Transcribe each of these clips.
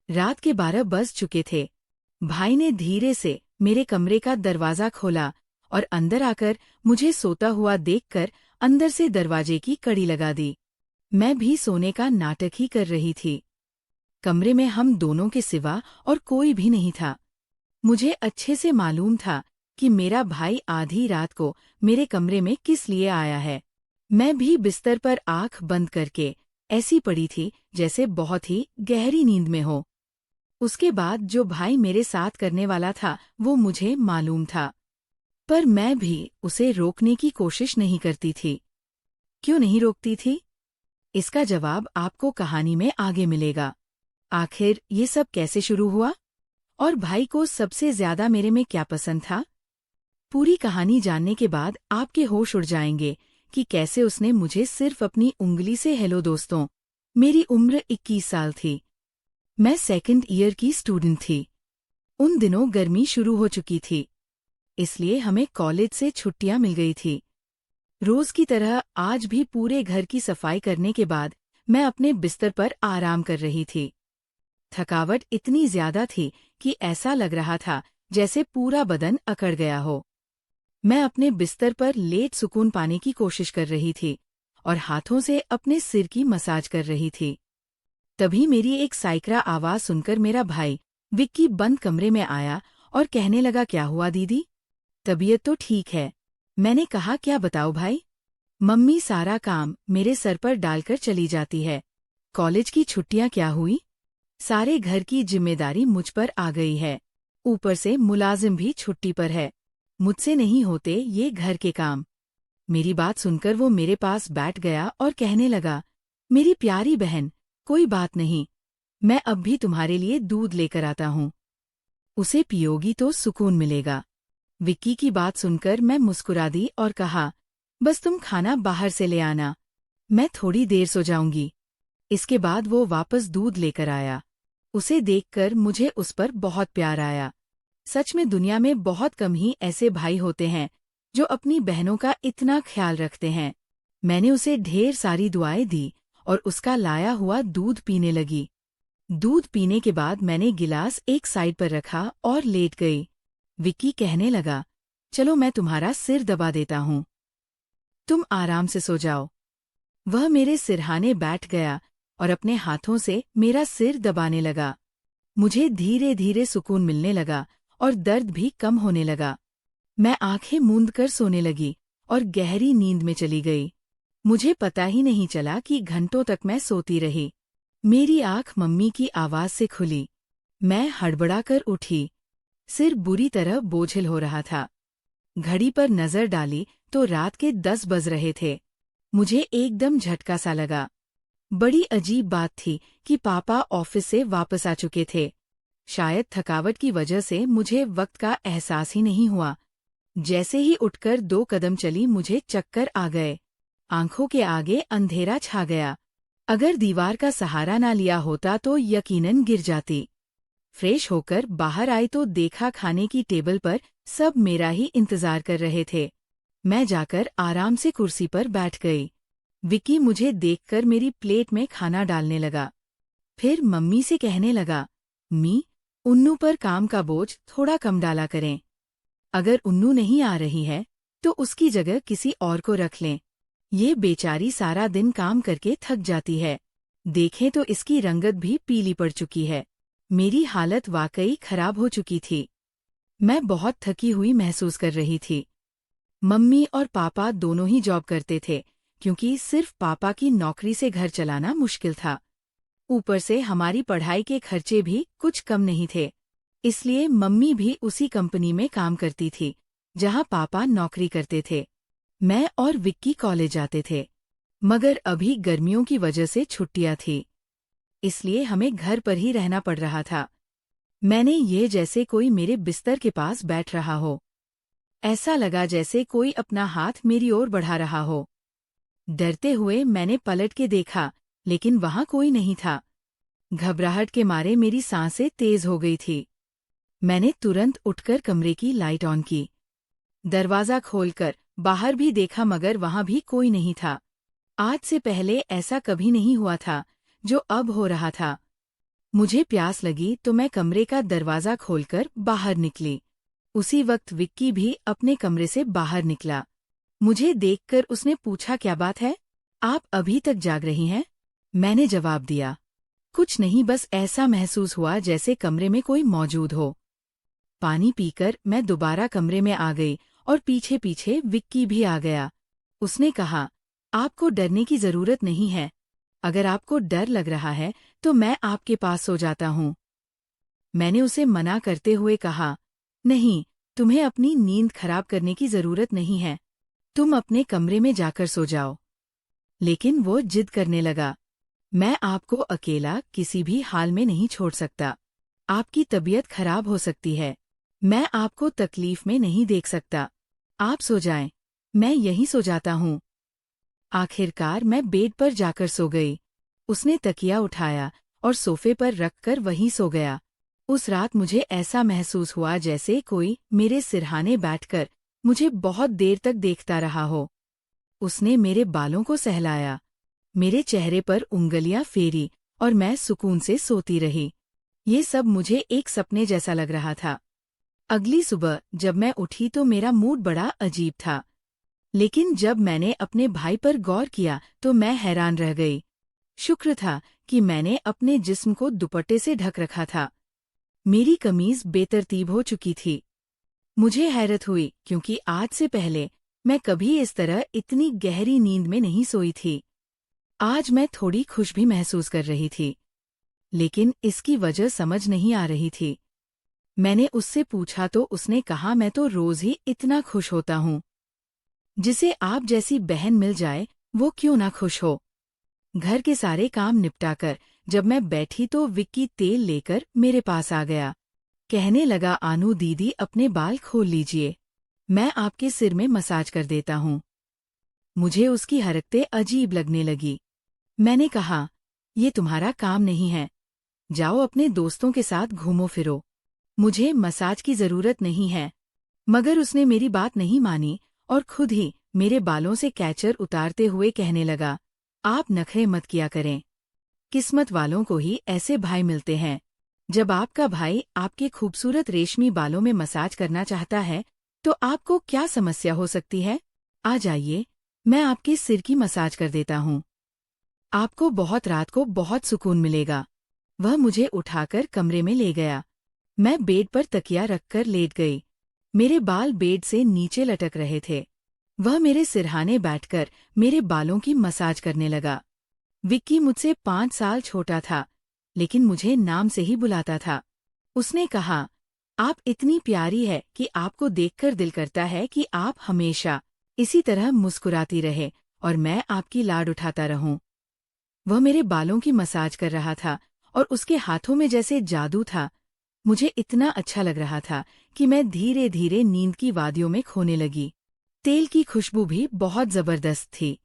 रात के 12 बज चुके थे। भाई ने धीरे से मेरे कमरे का दरवाजा खोला और अंदर आकर मुझे सोता हुआ देखकर अंदर से दरवाजे की कड़ी लगा दी। मैं भी सोने का नाटक ही कर रही थी। कमरे में हम दोनों के सिवा और कोई भी नहीं था। मुझे अच्छे से मालूम था कि मेरा भाई आधी रात को मेरे कमरे में किस लिए आया है। मैं भी बिस्तर पर आंख बंद करके ऐसी पड़ी थी जैसे बहुत ही गहरी नींद में हो। उसके बाद जो भाई मेरे साथ करने वाला था वो मुझे मालूम था, पर मैं भी उसे रोकने की कोशिश नहीं करती थी। क्यों नहीं रोकती थी? इसका जवाब आपको कहानी में आगे मिलेगा। आखिर ये सब कैसे शुरू हुआ और भाई को सबसे ज्यादा मेरे में क्या पसंद था? पूरी कहानी जानने के बाद आपके होश उड़ जाएंगे कि कैसे उसने मुझे सिर्फ अपनी उंगली से हेलो दोस्तों। मेरी उम्र 21 साल थी। मैं सेकंड ईयर की स्टूडेंट थी। उन दिनों गर्मी शुरू हो चुकी थी, इसलिए हमें कॉलेज से छुट्टियां मिल गई थी। रोज की तरह आज भी पूरे घर की सफाई करने के बाद मैं अपने बिस्तर पर आराम कर रही थी। थकावट इतनी ज्यादा थी कि ऐसा लग रहा था जैसे पूरा बदन अकड़ गया हो। मैं अपने बिस्तर पर लेट सुकून पाने की कोशिश कर रही थी और हाथों से अपने सिर की मसाज कर रही थी। तभी मेरी एक साइक्रा आवाज सुनकर मेरा भाई विक्की बंद कमरे में आया और कहने लगा, क्या हुआ दीदी? तबीयत तो ठीक है। मैंने कहा, क्या बताओ भाई? मम्मी सारा काम मेरे सर पर डालकर चली जाती है। कॉलेज की छुट्टियां क्या हुई? सारे घर की जिम्मेदारी मुझ पर आ गई है। ऊपर से मुलाजिम भी छुट्टी पर है। मुझसे नहीं होते ये घर के काम। मेरी बात सुनकर वो मेरे पास बैठ गया और कहने लगा, मेरी प्यारी बहन, कोई बात नहीं, मैं अब भी तुम्हारे लिए दूध लेकर आता हूँ। उसे पियोगी तो सुकून मिलेगा। विक्की की बात सुनकर मैं मुस्कुरा दी और कहा, बस तुम खाना बाहर से ले आना, मैं थोड़ी देर सो जाऊंगी। इसके बाद वो वापस दूध लेकर आया। उसे देखकर मुझे उस पर बहुत प्यार आया। सच में दुनिया में बहुत कम ही ऐसे भाई होते हैं जो अपनी बहनों का इतना ख्याल रखते हैं। मैंने उसे ढेर सारी दुआएं दी और उसका लाया हुआ दूध पीने लगी। दूध पीने के बाद मैंने गिलास एक साइड पर रखा और लेट गई। विक्की कहने लगा, चलो मैं तुम्हारा सिर दबा देता हूँ, तुम आराम से सो जाओ। वह मेरे सिरहाने बैठ गया और अपने हाथों से मेरा सिर दबाने लगा। मुझे धीरे धीरे सुकून मिलने लगा और दर्द भी कम होने लगा। मैं आंखें मूंद कर सोने लगी और गहरी नींद में चली गई। मुझे पता ही नहीं चला कि घंटों तक मैं सोती रही। मेरी आंख मम्मी की आवाज से खुली। मैं हड़बड़ाकर उठी। सिर बुरी तरह बोझिल हो रहा था। घड़ी पर नजर डाली तो रात के 10 बज रहे थे। मुझे एकदम झटका सा लगा। बड़ी अजीब बात थी कि पापा ऑफिस से वापस आ चुके थे। शायद थकावट की वजह से मुझे वक्त का एहसास ही नहीं हुआ। जैसे ही उठकर 2 कदम चली मुझे चक्कर आ गए। आंखों के आगे अंधेरा छा गया। अगर दीवार का सहारा ना लिया होता तो यकीनन गिर जाती। फ्रेश होकर बाहर आई तो देखा खाने की टेबल पर सब मेरा ही इंतजार कर रहे थे। मैं जाकर आराम से कुर्सी पर बैठ गई। विक्की मुझे देखकर मेरी प्लेट में खाना डालने लगा। फिर मम्मी से कहने लगा, मी, उन्नू पर काम का बोझ थोड़ा कम डाला करें। अगर उन्नू नहीं आ रही है तो उसकी जगह किसी और को रख लें। ये बेचारी सारा दिन काम करके थक जाती है। देखें तो इसकी रंगत भी पीली पड़ चुकी है। मेरी हालत वाकई खराब हो चुकी थी। मैं बहुत थकी हुई महसूस कर रही थी। मम्मी और पापा दोनों ही जॉब करते थे, क्योंकि सिर्फ पापा की नौकरी से घर चलाना मुश्किल था। ऊपर से हमारी पढ़ाई के खर्चे भी कुछ कम नहीं थे, इसलिए मम्मी भी उसी कंपनी में काम करती थी जहां पापा नौकरी करते थे। मैं और विक्की कॉलेज जाते थे, मगर अभी गर्मियों की वजह से छुट्टियां थी, इसलिए हमें घर पर ही रहना पड़ रहा था। मैंने ये जैसे कोई मेरे बिस्तर के पास बैठ रहा हो। ऐसा लगा जैसे कोई अपना हाथ मेरी ओर बढ़ा रहा हो। डरते हुए मैंने पलट के देखा, लेकिन वहां कोई नहीं था। घबराहट के मारे मेरी सांसें तेज हो गई थी। मैंने तुरंत उठकर कमरे की लाइट ऑन की। दरवाजा खोलकर बाहर भी देखा, मगर वहां भी कोई नहीं था। आज से पहले ऐसा कभी नहीं हुआ था जो अब हो रहा था। मुझे प्यास लगी तो मैं कमरे का दरवाज़ा खोलकर बाहर निकली। उसी वक्त विक्की भी अपने कमरे से बाहर निकला। मुझे देखकर उसने पूछा, क्या बात है? आप अभी तक जाग रही हैं? मैंने जवाब दिया, कुछ नहीं, बस ऐसा महसूस हुआ जैसे कमरे में कोई मौजूद हो। पानी पीकर मैं दोबारा कमरे में आ गई और पीछे पीछे विक्की भी आ गया। उसने कहा, आपको डरने की जरूरत नहीं है। अगर आपको डर लग रहा है तो मैं आपके पास सो जाता हूँ। मैंने उसे मना करते हुए कहा, नहीं, तुम्हें अपनी नींद खराब करने की जरूरत नहीं है। तुम अपने कमरे में जाकर सो जाओ। लेकिन वो जिद करने लगा, मैं आपको अकेला किसी भी हाल में नहीं छोड़ सकता। आपकी तबीयत खराब हो सकती है। मैं आपको तकलीफ में नहीं देख सकता। आप सो जाएं, मैं यहीं सो जाता हूँ। आखिरकार मैं बेड पर जाकर सो गई। उसने तकिया उठाया और सोफे पर रखकर वहीं सो गया। उस रात मुझे ऐसा महसूस हुआ जैसे कोई मेरे सिरहाने बैठकर मुझे बहुत देर तक देखता रहा हो। उसने मेरे बालों को सहलाया, मेरे चेहरे पर उंगलियां फेरी और मैं सुकून से सोती रही। ये सब मुझे एक सपने जैसा लग रहा था। अगली सुबह जब मैं उठी तो मेरा मूड बड़ा अजीब था। लेकिन जब मैंने अपने भाई पर गौर किया तो मैं हैरान रह गई। शुक्र था कि मैंने अपने जिस्म को दुपट्टे से ढक रखा था। मेरी कमीज बेतरतीब हो चुकी थी। मुझे हैरत हुई क्योंकि आज से पहले मैं कभी इस तरह इतनी गहरी नींद में नहीं सोई थी। आज मैं थोड़ी खुश भी महसूस कर रही थी, लेकिन इसकी वजह समझ नहीं आ रही थी। मैंने उससे पूछा तो उसने कहा, मैं तो रोज ही इतना खुश होता हूँ। जिसे आप जैसी बहन मिल जाए वो क्यों ना खुश हो। घर के सारे काम निपटाकर जब मैं बैठी तो विक्की तेल लेकर मेरे पास आ गया। कहने लगा, आनू दीदी, अपने बाल खोल लीजिए, मैं आपके सिर में मसाज कर देता हूँ। मुझे उसकी हरकतें अजीब लगने लगी। मैंने कहा, ये तुम्हारा काम नहीं है, जाओ अपने दोस्तों के साथ घूमो फिरो, मुझे मसाज की जरूरत नहीं है। मगर उसने मेरी बात नहीं मानी और खुद ही मेरे बालों से कैचर उतारते हुए कहने लगा, आप नखरे मत किया करें, किस्मत वालों को ही ऐसे भाई मिलते हैं। जब आपका भाई आपके खूबसूरत रेशमी बालों में मसाज करना चाहता है तो आपको क्या समस्या हो सकती है? आ जाइए, मैं आपके सिर की मसाज कर देता हूँ। आपको बहुत रात को बहुत सुकून मिलेगा। वह मुझे उठाकर कमरे में ले गया। मैं बेड पर तकिया रखकर लेट गई। मेरे बाल बेड से नीचे लटक रहे थे। वह मेरे सिरहाने बैठकर मेरे बालों की मसाज करने लगा। विक्की मुझसे 5 साल छोटा था, लेकिन मुझे नाम से ही बुलाता था। उसने कहा, आप इतनी प्यारी है कि आपको देखकर दिल करता है कि आप हमेशा इसी तरह मुस्कुराती रहे और मैं आपकी लाड उठाता रहूं। वह मेरे बालों की मसाज कर रहा था और उसके हाथों में जैसे जादू था। मुझे इतना अच्छा लग रहा था कि मैं धीरे धीरे नींद की वादियों में खोने लगी। तेल की खुशबू भी बहुत जबरदस्त थी।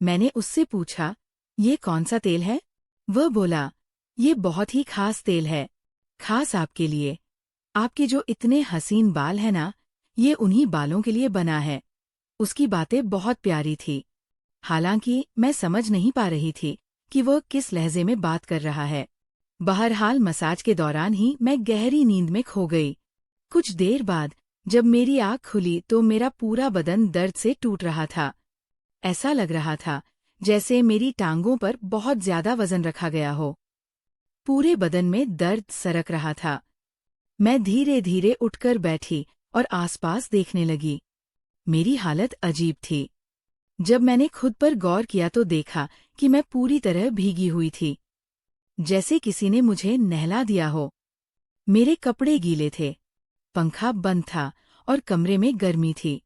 मैंने उससे पूछा, ये कौन सा तेल है? वह बोला, ये बहुत ही खास तेल है, खास आपके लिए। आपके जो इतने हसीन बाल हैं ना, ये उन्हीं बालों के लिए बना है। उसकी बातें बहुत प्यारी थी। हालांकि मैं समझ नहीं पा रही थी कि वह किस लहजे में बात कर रहा है। बहरहाल मसाज के दौरान ही मैं गहरी नींद में खो गई। कुछ देर बाद जब मेरी आँख खुली तो मेरा पूरा बदन दर्द से टूट रहा था। ऐसा लग रहा था जैसे मेरी टांगों पर बहुत ज्यादा वजन रखा गया हो। पूरे बदन में दर्द सरक रहा था। मैं धीरे धीरे उठकर बैठी और आसपास देखने लगी। मेरी हालत अजीब थी। जब मैंने खुद पर गौर किया तो देखा कि मैं पूरी तरह भीगी हुई थी, जैसे किसी ने मुझे नहला दिया हो। मेरे कपड़े गीले थे, पंखा बंद था और कमरे में गर्मी थी।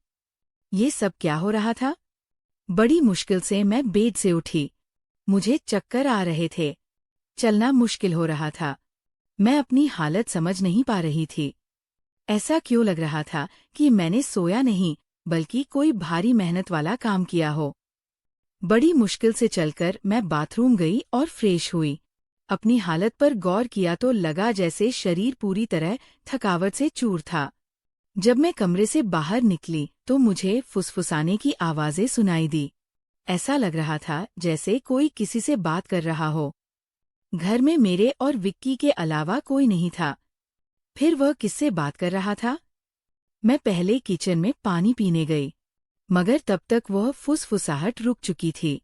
ये सब क्या हो रहा था? बड़ी मुश्किल से मैं बेड से उठी। मुझे चक्कर आ रहे थे, चलना मुश्किल हो रहा था। मैं अपनी हालत समझ नहीं पा रही थी। ऐसा क्यों लग रहा था कि मैंने सोया नहीं बल्कि कोई भारी मेहनत वाला काम किया हो। बड़ी मुश्किल से चलकर मैं बाथरूम गई और फ्रेश हुई। अपनी हालत पर गौर किया तो लगा जैसे शरीर पूरी तरह थकावट से चूर था। जब मैं कमरे से बाहर निकली तो मुझे फुसफुसाने की आवाजें सुनाई दी। ऐसा लग रहा था जैसे कोई किसी से बात कर रहा हो। घर में मेरे और विक्की के अलावा कोई नहीं था। फिर वह किससे बात कर रहा था? मैं पहले किचन में पानी पीने गई, मगर तब तक वह फुसफुसाहट रुक चुकी थी।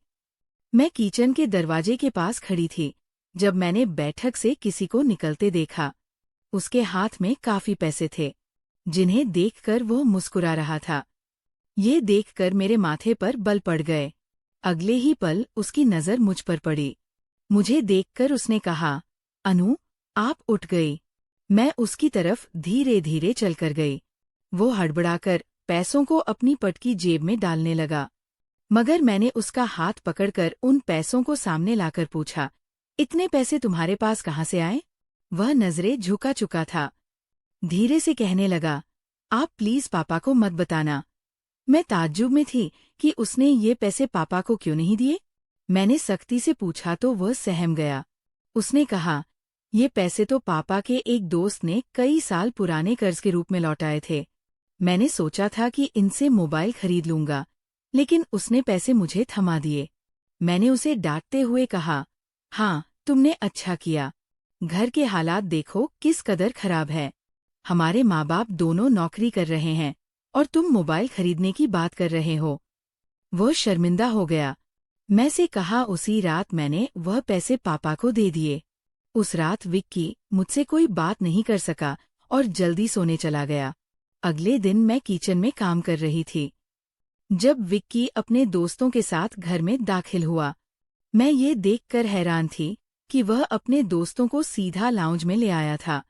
मैं किचन के दरवाजे के पास खड़ी थी जब मैंने बैठक से किसी को निकलते देखा। उसके हाथ में काफी पैसे थे, जिन्हें देखकर वह मुस्कुरा रहा था। ये देखकर मेरे माथे पर बल पड़ गए। अगले ही पल उसकी नजर मुझ पर पड़ी। मुझे देखकर उसने कहा, अनु, आप उठ गई। मैं उसकी तरफ धीरे धीरे चलकर गई। वो हड़बड़ाकर पैसों को अपनी पट की जेब में डालने लगा, मगर मैंने उसका हाथ पकड़कर उन पैसों को सामने लाकर पूछा, इतने पैसे तुम्हारे पास कहाँ से आए? वह नजरें झुका चुका था। धीरे से कहने लगा, आप प्लीज पापा को मत बताना। मैं ताज्जुब में थी कि उसने ये पैसे पापा को क्यों नहीं दिए। मैंने सख्ती से पूछा तो वह सहम गया। उसने कहा, ये पैसे तो पापा के एक दोस्त ने कई साल पुराने कर्ज के रूप में लौटाए थे। मैंने सोचा था कि इनसे मोबाइल खरीद लूंगा, लेकिन उसने पैसे मुझे थमा दिए। मैंने उसे डांटते हुए कहा, हाँ, तुमने अच्छा किया। घर के हालात देखो किस कदर खराब है। हमारे माँ बाप दोनों नौकरी कर रहे हैं और तुम मोबाइल खरीदने की बात कर रहे हो। वह शर्मिंदा हो गया। मैं से कहा, उसी रात मैंने वह पैसे पापा को दे दिए। उस रात विक्की मुझसे कोई बात नहीं कर सका और जल्दी सोने चला गया। अगले दिन मैं किचन में काम कर रही थी जब विक्की अपने दोस्तों के साथ घर में दाखिल हुआ। मैं ये देखकर हैरान थी कि वह अपने दोस्तों को सीधा लाउंज में ले आया था।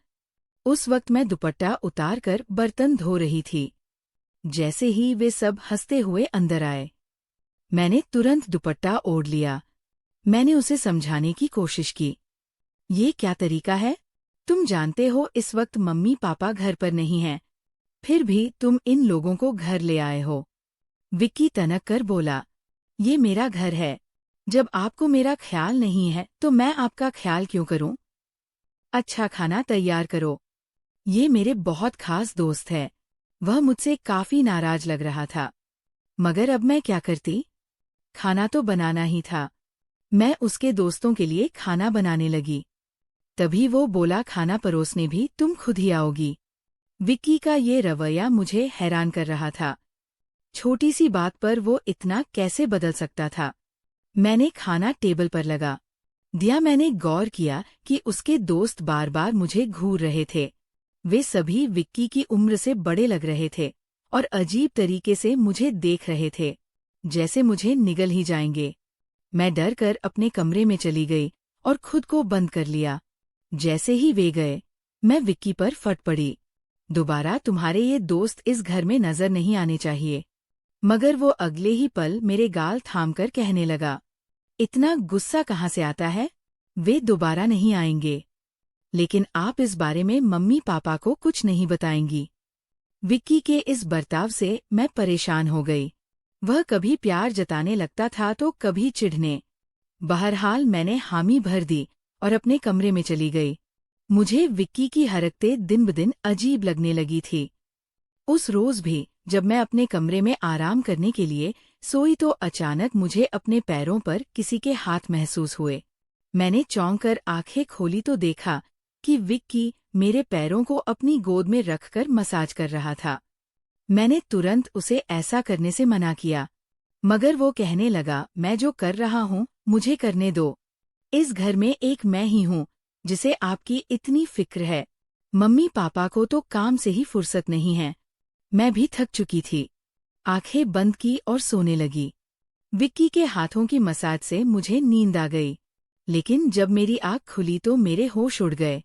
उस वक्त मैं दुपट्टा उतारकर बर्तन धो रही थी। जैसे ही वे सब हंसते हुए अंदर आए, मैंने तुरंत दुपट्टा ओढ़ लिया। मैंने उसे समझाने की कोशिश की, ये क्या तरीका है? तुम जानते हो इस वक्त मम्मी पापा घर पर नहीं हैं, फिर भी तुम इन लोगों को घर ले आए हो। विक्की तनक कर बोला, ये मेरा घर है। जब आपको मेरा ख्याल नहीं है तो मैं आपका ख्याल क्यों करूं? अच्छा खाना तैयार करो। ये मेरे बहुत खास दोस्त है। वह मुझसे काफी नाराज लग रहा था, मगर अब मैं क्या करती? खाना तो बनाना ही था। मैं उसके दोस्तों के लिए खाना बनाने लगी। तभी वो बोला, खाना परोसने भी तुम खुद ही आओगी। विक्की का ये रवैया मुझे हैरान कर रहा था। छोटी सी बात पर वो इतना कैसे बदल सकता था? मैंने खाना टेबल पर लगा दिया। मैंने गौर किया कि उसके दोस्त बार बार मुझे घूर रहे थे। वे सभी विक्की की उम्र से बड़े लग रहे थे और अजीब तरीके से मुझे देख रहे थे, जैसे मुझे निगल ही जाएंगे। मैं डर कर अपने कमरे में चली गई और खुद को बंद कर लिया। जैसे ही वे गए, मैं विक्की पर फट पड़ी। दोबारा तुम्हारे ये दोस्त इस घर में नजर नहीं आने चाहिए। मगर वो अगले ही पल मेरे गाल थामकर कहने लगा, इतना गुस्सा कहाँ से आता है? वे दोबारा नहीं आएंगे, लेकिन आप इस बारे में मम्मी पापा को कुछ नहीं बताएंगी। विक्की के इस बर्ताव से मैं परेशान हो गई। वह कभी प्यार जताने लगता था तो कभी चिढ़ने। बहरहाल मैंने हामी भर दी और अपने कमरे में चली गई। मुझे विक्की की हरकतें दिन ब दिन अजीब लगने लगी थी। उस रोज भी जब मैं अपने कमरे में आराम करने के लिए सोई तो अचानक मुझे अपने पैरों पर किसी के हाथ महसूस हुए। मैंने चौंक कर आंखें खोली तो देखा कि विक्की मेरे पैरों को अपनी गोद में रखकर मसाज कर रहा था। मैंने तुरंत उसे ऐसा करने से मना किया, मगर वो कहने लगा, मैं जो कर रहा हूँ मुझे करने दो। इस घर में एक मैं ही हूँ जिसे आपकी इतनी फिक्र है। मम्मी पापा को तो काम से ही फुर्सत नहीं है। मैं भी थक चुकी थी। आंखें बंद की और सोने लगी। विक्की के हाथों की मसाज से मुझे नींद आ गई, लेकिन जब मेरी आँख खुली तो मेरे होश उड़ गए।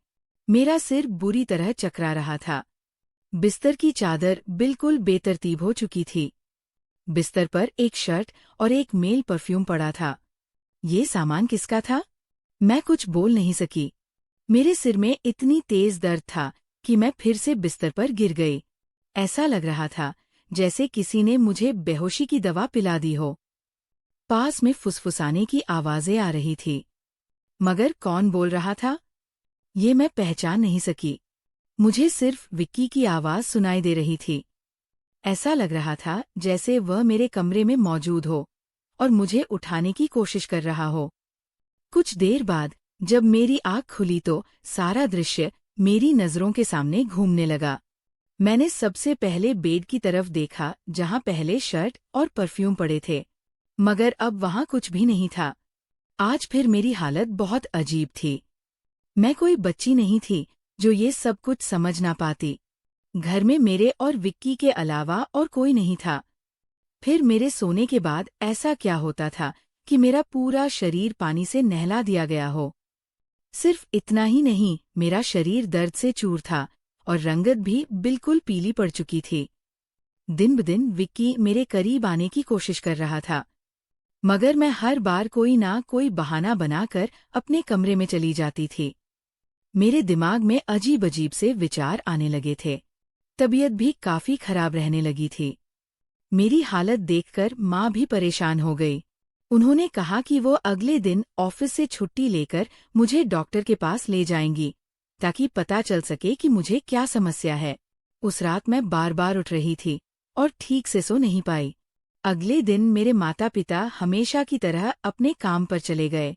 मेरा सिर बुरी तरह चकरा रहा था। बिस्तर की चादर बिल्कुल बेतरतीब हो चुकी थी। बिस्तर पर एक शर्ट और एक मेल परफ्यूम पड़ा था। ये सामान किसका था? मैं कुछ बोल नहीं सकी। मेरे सिर में इतनी तेज दर्द था कि मैं फिर से बिस्तर पर गिर गई। ऐसा लग रहा था जैसे किसी ने मुझे बेहोशी की दवा पिला दी हो। पास में फुसफुसाने की आवाजें आ रही थी, मगर कौन बोल रहा था ये मैं पहचान नहीं सकी। मुझे सिर्फ विक्की की आवाज सुनाई दे रही थी। ऐसा लग रहा था जैसे वह मेरे कमरे में मौजूद हो और मुझे उठाने की कोशिश कर रहा हो। कुछ देर बाद जब मेरी आँख खुली तो सारा दृश्य मेरी नज़रों के सामने घूमने लगा। मैंने सबसे पहले बेड की तरफ देखा जहाँ पहले शर्ट और परफ्यूम पड़े थे, मगर अब वहाँ कुछ भी नहीं था। आज फिर मेरी हालत बहुत अजीब थी। मैं कोई बच्ची नहीं थी जो ये सब कुछ समझ ना पाती। घर में मेरे और विक्की के अलावा और कोई नहीं था। फिर मेरे सोने के बाद ऐसा क्या होता था कि मेरा पूरा शरीर पानी से नहला दिया गया हो। सिर्फ इतना ही नहीं, मेरा शरीर दर्द से चूर था और रंगत भी बिल्कुल पीली पड़ चुकी थी। दिन ब दिन विक्की मेरे करीब आने की कोशिश कर रहा था, मगर मैं हर बार कोई ना कोई बहाना बनाकर अपने कमरे में चली जाती थी। मेरे दिमाग में अजीब अजीब से विचार आने लगे थे। तबीयत भी काफी खराब रहने लगी थी। मेरी हालत देखकर माँ भी परेशान हो गई। उन्होंने कहा कि वो अगले दिन ऑफिस से छुट्टी लेकर मुझे डॉक्टर के पास ले जाएंगी, ताकि पता चल सके कि मुझे क्या समस्या है। उस रात मैं बार बार उठ रही थी और ठीक से सो नहीं पाई। अगले दिन मेरे माता पिता हमेशा की तरह अपने काम पर चले गए।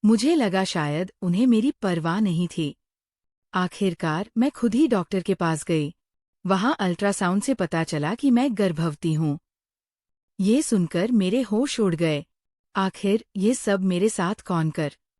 मुझे लगा शायद उन्हें मेरी परवाह नहीं थी। आखिरकार मैं खुद ही डॉक्टर के पास गई। वहां अल्ट्रासाउंड से पता चला कि मैं गर्भवती हूँ। ये सुनकर मेरे होश उड़ गए। आखिर ये सब मेरे साथ कौन कर